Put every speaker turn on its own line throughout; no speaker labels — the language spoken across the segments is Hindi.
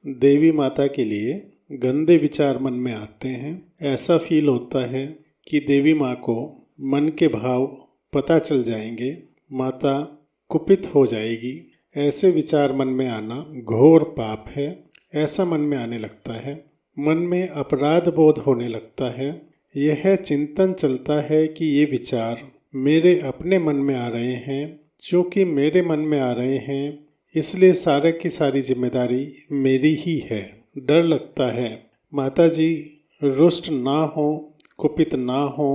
देवी माता के लिए गंदे विचार मन में आते हैं, ऐसा फील होता है कि देवी माँ को मन के भाव पता चल जाएंगे, माता कुपित हो जाएगी, ऐसे विचार मन में आना घोर पाप है। ऐसा मन में आने लगता है, मन में अपराध बोध होने लगता है। यह चिंतन चलता है कि ये विचार मेरे अपने मन में आ रहे हैं, चूँकि मेरे मन में आ रहे हैं इसलिए सारे की सारी जिम्मेदारी मेरी ही है। डर लगता है माता जी रुष्ट ना हो, कुपित ना हो,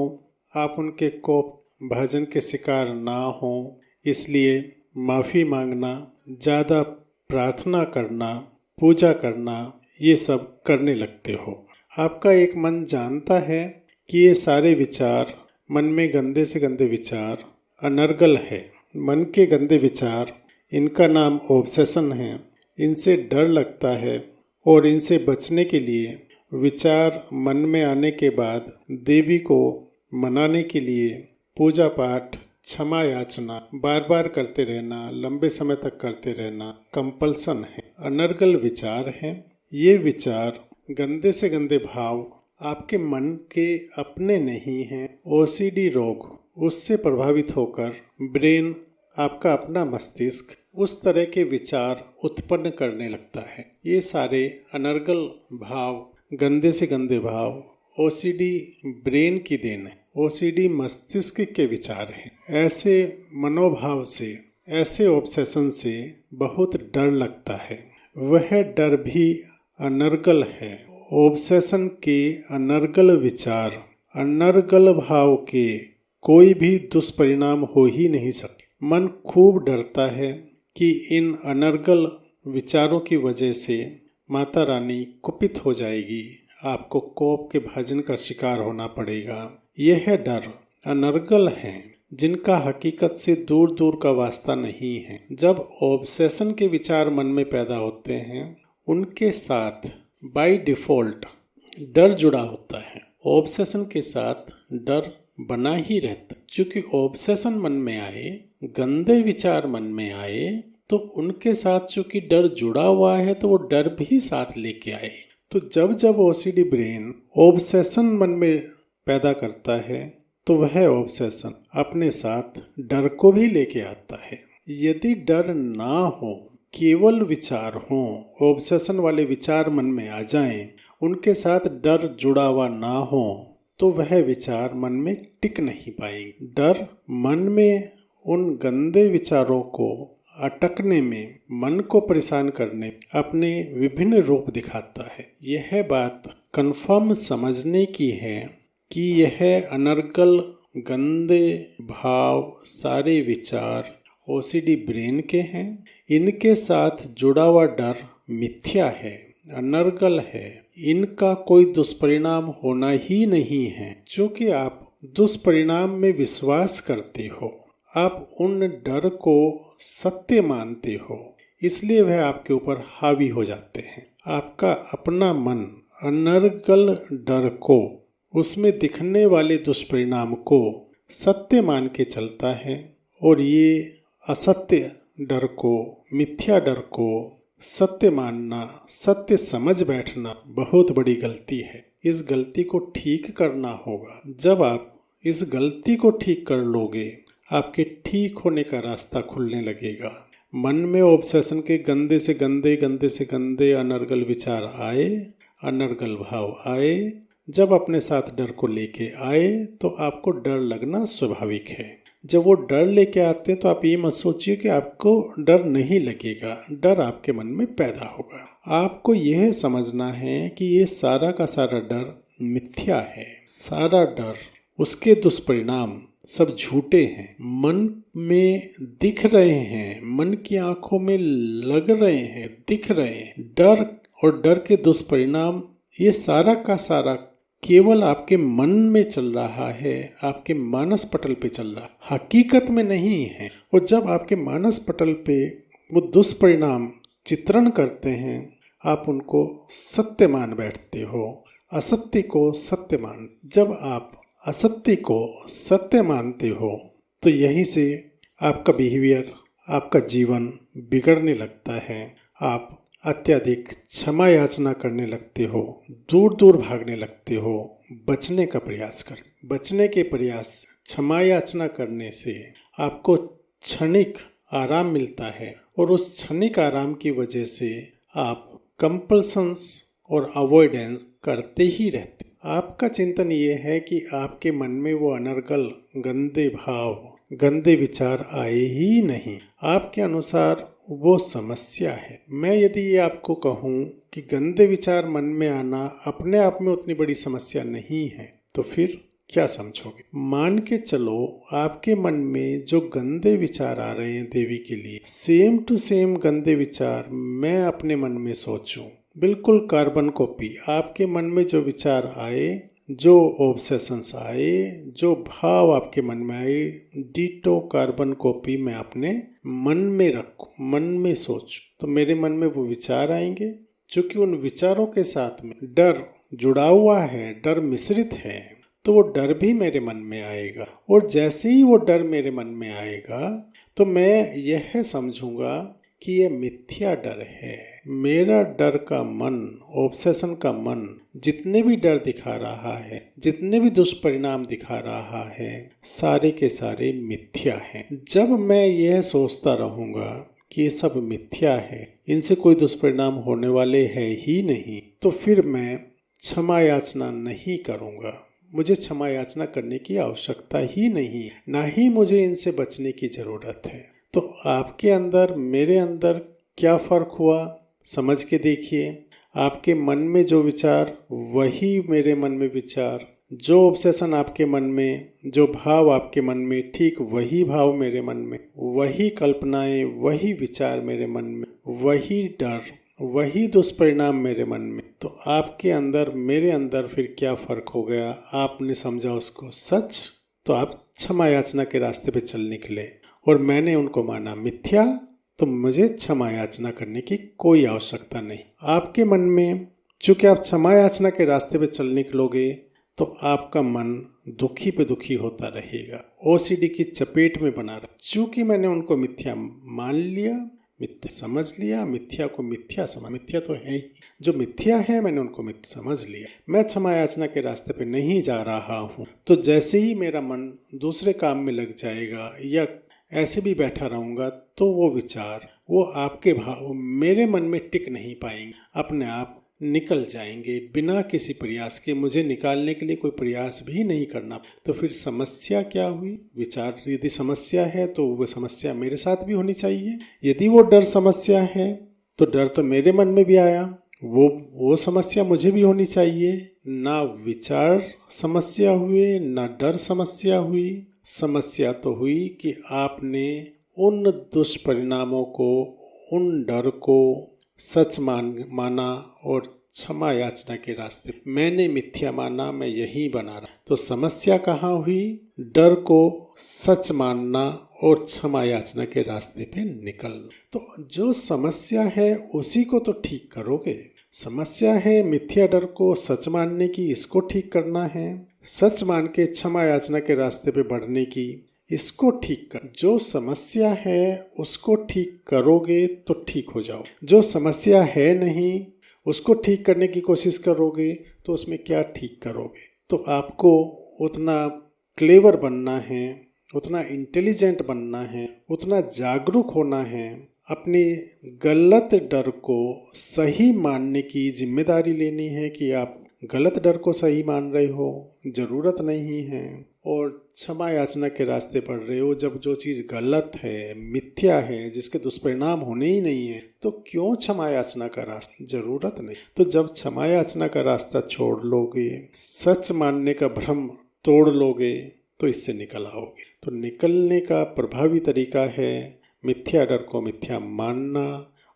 आप उनके कोप भाजन के शिकार ना हो, इसलिए माफ़ी मांगना, ज़्यादा प्रार्थना करना, पूजा करना, ये सब करने लगते हो। आपका एक मन जानता है कि ये सारे विचार मन में गंदे से गंदे विचार अनर्गल है। मन के गंदे विचार, इनका नाम ऑब्सेशन है। इनसे डर लगता है और इनसे बचने के लिए विचार मन में आने के बाद देवी को मनाने के लिए पूजा पाठ, क्षमा याचना बार बार करते रहना, लंबे समय तक करते रहना कंपल्सन है, अनर्गल विचार हैं। ये विचार गंदे से गंदे भाव आपके मन के अपने नहीं हैं। ओसीडी रोग, उससे प्रभावित होकर ब्रेन, आपका अपना मस्तिष्क उस तरह के विचार उत्पन्न करने लगता है। ये सारे अनर्गल भाव, गंदे से गंदे भाव ओसीडी ब्रेन की देन है, ओसीडी मस्तिष्क के विचार हैं। ऐसे मनोभाव से, ऐसे ऑब्सेशन से बहुत डर लगता है। वह डर भी अनर्गल है। ऑब्सेशन के अनर्गल विचार, अनर्गल भाव के कोई भी दुष्परिणाम हो ही नहीं सकते। मन खूब डरता है कि इन अनर्गल विचारों की वजह से माता रानी कुपित हो जाएगी, आपको कोप के भाजन का शिकार होना पड़ेगा। यह डर अनर्गल हैं, जिनका हकीकत से दूर दूर का वास्ता नहीं है। जब ऑब्सेशन के विचार मन में पैदा होते हैं, उनके साथ बाय डिफ़ॉल्ट डर जुड़ा होता है। ऑब्सेशन के साथ डर बना ही रहता। चूँकि ऑब्सेशन मन में आए, गंदे विचार मन में आए, तो उनके साथ चूँकि डर जुड़ा हुआ है तो वो डर भी साथ लेके आए। तो जब जब ओसीडी ब्रेन ऑब्सेशन मन में पैदा करता है तो वह ऑब्सेशन अपने साथ डर को भी लेके आता है। यदि डर ना हो, केवल विचार हो, ऑब्सेशन वाले विचार मन में आ जाएं, उनके साथ डर जुड़ा हुआ ना हो, तो वह विचार मन में टिक नहीं पाएंगे। डर मन में उन गंदे विचारों को अटकने में, मन को परेशान करने, अपने विभिन्न रूप दिखाता है। यह बात कंफर्म समझने की है कि यह अनर्गल गंदे भाव, सारे विचार ओसीडी ब्रेन के हैं। इनके साथ जुड़ा हुआ डर मिथ्या है, अनर्गल है। इनका कोई दुष्परिणाम होना ही नहीं है। चूँकि आप दुष्परिणाम में विश्वास करते हो, आप उन डर को सत्य मानते हो, इसलिए वह आपके ऊपर हावी हो जाते हैं। आपका अपना मन अनर्गल डर को, उसमें दिखने वाले दुष्परिणाम को सत्य मान के चलता है, और ये असत्य डर को, मिथ्या डर को सत्य मानना, सत्य समझ बैठना बहुत बड़ी गलती है। इस गलती को ठीक करना होगा। जब आप इस गलती को ठीक कर लोगे, आपके ठीक होने का रास्ता खुलने लगेगा। मन में ऑब्सेशन के गंदे से गंदे, गंदे से गंदे अनर्गल विचार आए, अनर्गल भाव आए, जब अपने साथ डर को लेके आए तो आपको डर लगना स्वाभाविक है। जब वो डर लेके आते हैं तो आप ये मत सोचिए कि आपको डर नहीं लगेगा, डर आपके मन में पैदा होगा। आपको यह समझना है कि ये सारा का सारा डर मिथ्या है। सारा डर, उसके दुष्परिणाम सब झूठे हैं, मन में दिख रहे हैं, मन की आंखों में लग रहे हैं, दिख रहे हैं। डर और डर के दुष्परिणाम, ये सारा का सारा केवल आपके मन में चल रहा है, आपके मानस पटल पे चल रहा, हकीकत में नहीं है। और जब आपके मानस पटल पे वो दुष्परिणाम चित्रण करते हैं, आप उनको सत्य मान बैठते हो, असत्य को सत्य मान। जब आप असत्य को सत्य मानते हो तो यहीं से आपका बिहेवियर, आपका जीवन बिगड़ने लगता है। आप अत्यधिक क्षमा याचना करने लगते हो, दूर दूर भागने लगते हो, बचने का प्रयास कर बचने के प्रयास क्षमा याचना करने से आपको क्षणिक आराम मिलता है और उस क्षणिक आराम की वजह से आप कंपल्सन्स और अवॉइडेंस करते ही रहते। आपका चिंतन ये है कि आपके मन में वो अनर्गल गंदे भाव, गंदे विचार आए ही नहीं। आपके अनुसार वो समस्या है। मैं यदि ये आपको कहूँ कि गंदे विचार मन में आना अपने आप में उतनी बड़ी समस्या नहीं है, तो फिर क्या समझोगे? मान के चलो आपके मन में जो गंदे विचार आ रहे हैं देवी के लिए, सेम टू सेम गंदे विचार मैं अपने मन में सोचूं, बिल्कुल कार्बन कॉपी आपके मन में जो विचार आए, जो ऑब्सेशंस आए, जो भाव आपके मन में आए, डिटो कार्बन कॉपी मैं अपने मन में रखूं, मन में सोचूं, तो मेरे मन में वो विचार आएंगे। चूंकि उन विचारों के साथ में डर जुड़ा हुआ है, डर मिश्रित है, तो वो डर भी मेरे मन में आएगा। और जैसे ही वो डर मेरे मन में आएगा तो मैं यह समझूंगा कि ये मिथ्या डर है। मेरा डर का मन, ऑब्सेशन का मन जितने भी डर दिखा रहा है, जितने भी दुष्परिणाम दिखा रहा है, सारे के सारे मिथ्या हैं। जब मैं यह सोचता रहूंगा कि ये सब मिथ्या है, इनसे कोई दुष्परिणाम होने वाले है ही नहीं, तो फिर मैं क्षमा याचना नहीं करूंगा। मुझे क्षमा याचना करने की आवश्यकता ही नहीं, ना ही मुझे इनसे बचने की जरूरत है। तो आपके अंदर मेरे अंदर क्या फर्क हुआ समझ के देखिए। आपके मन में जो विचार वही मेरे मन में विचार, जो ऑब्सेशन आपके मन में, जो भाव आपके मन में, ठीक वही भाव मेरे मन में, वही कल्पनाएं, वही विचार मेरे मन में, वही डर, वही दुष्परिणाम मेरे मन में। तो आपके अंदर मेरे अंदर फिर क्या फर्क हो गया? आपने समझा उसको सच, तो आप क्षमा याचना के रास्ते पे चल निकले, और मैंने उनको माना मिथ्या, तो मुझे क्षमा याचना करने की कोई आवश्यकता नहीं। आपके मन में चूंकि आप क्षमा याचना के रास्ते पे चल निकलोगे तो आपका मन दुखी पे दुखी होता रहेगा, ओसीडी की चपेट में बना रहा। चूंकि मैंने उनको मिथ्या मान लिया, मिथ्या समझ लिया, मिथ्या को मिथ्या समझ, मिथ्या तो है ही, जो मिथ्या है मैंने उनको मिथ्या समझ लिया, मैं क्षमा याचना के रास्ते पे नहीं जा रहा हूँ। तो जैसे ही मेरा मन दूसरे काम में लग जाएगा या ऐसे भी बैठा रहूंगा, तो वो विचार, वो आपके भाव मेरे मन में टिक नहीं पाएंगे, अपने आप निकल जाएंगे बिना किसी प्रयास के। मुझे निकालने के लिए कोई प्रयास भी नहीं करना। तो फिर समस्या क्या हुई? विचार यदि समस्या है तो वो समस्या मेरे साथ भी होनी चाहिए। यदि वो डर समस्या है तो डर तो मेरे मन में भी आया, वो समस्या मुझे भी होनी चाहिए। ना विचार समस्या हुए, ना डर समस्या हुई। समस्या तो हुई कि आपने उन दुष्परिणामों को, उन डर को सच माना और क्षमा याचना के रास्ते मैंने मिथ्या माना, मैं यही बना रहा। तो समस्या कहाँ हुई? डर को सच मानना और क्षमा याचना के रास्ते पे निकलना। तो जो समस्या है उसी को तो ठीक करोगे। समस्या है मिथ्या डर को सच मानने की, इसको ठीक करना है। सच मान के क्षमा याचना के रास्ते पे बढ़ने की, इसको ठीक कर। जो समस्या है उसको ठीक करोगे तो ठीक हो जाओ। जो समस्या है नहीं उसको ठीक करने की कोशिश करोगे तो उसमें क्या ठीक करोगे? तो आपको उतना क्लेवर बनना है, उतना इंटेलिजेंट बनना है, उतना जागरूक होना है। अपनी गलत डर को सही मानने की जिम्मेदारी लेनी है कि आप गलत डर को सही मान रहे हो, जरूरत नहीं है। और क्षमा याचना के रास्ते पढ़ रहे हो, जब जो चीज़ गलत है, मिथ्या है, जिसके दुष्परिणाम होने ही नहीं है, तो क्यों क्षमा याचना का रास्ता? जरूरत नहीं। तो जब क्षमा याचना का रास्ता छोड़ लोगे, सच मानने का भ्रम तोड़ लोगे, तो इससे निकल आओगे। तो निकलने का प्रभावी तरीका है मिथ्या डर को मिथ्या मानना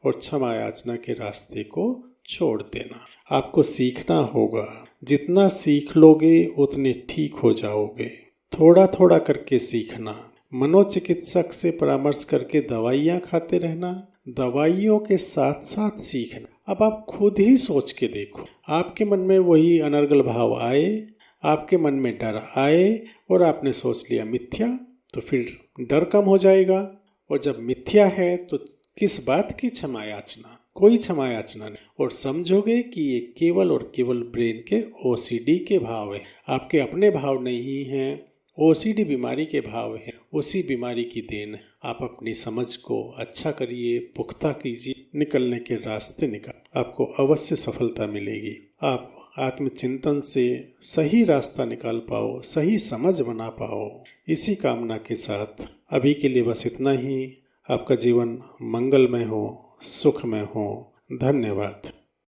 और क्षमा याचना के रास्ते को छोड़ देना। आपको सीखना होगा, जितना सीख लोगे उतने ठीक हो जाओगे। थोड़ा थोड़ा करके सीखना। मनोचिकित्सक से परामर्श करके दवाइयाँ खाते रहना, दवाइयों के साथ साथ सीखना। अब आप खुद ही सोच के देखो, आपके मन में वही अनर्गल भाव आए, आपके मन में डर आए और आपने सोच लिया मिथ्या, तो फिर डर कम हो जाएगा। और जब मिथ्या है तो किस बात की क्षमा याचना? कोई क्षमा याचना नहीं, और समझोगे कि ये केवल और केवल ब्रेन के ओसीडी के भाव है, आपके अपने भाव नहीं हैं। ओसीडी बीमारी के भाव है, उसी बीमारी की देन है। आप अपनी समझ को अच्छा करिए, पुख्ता कीजिए, निकलने के रास्ते निकाल, आपको अवश्य सफलता मिलेगी। आप आत्मचिंतन से सही रास्ता निकाल पाओ, सही समझ बना पाओ, इसी कामना के साथ अभी के लिए बस इतना ही। आपका जीवन मंगलमय हो, सुखमय हो। धन्यवाद।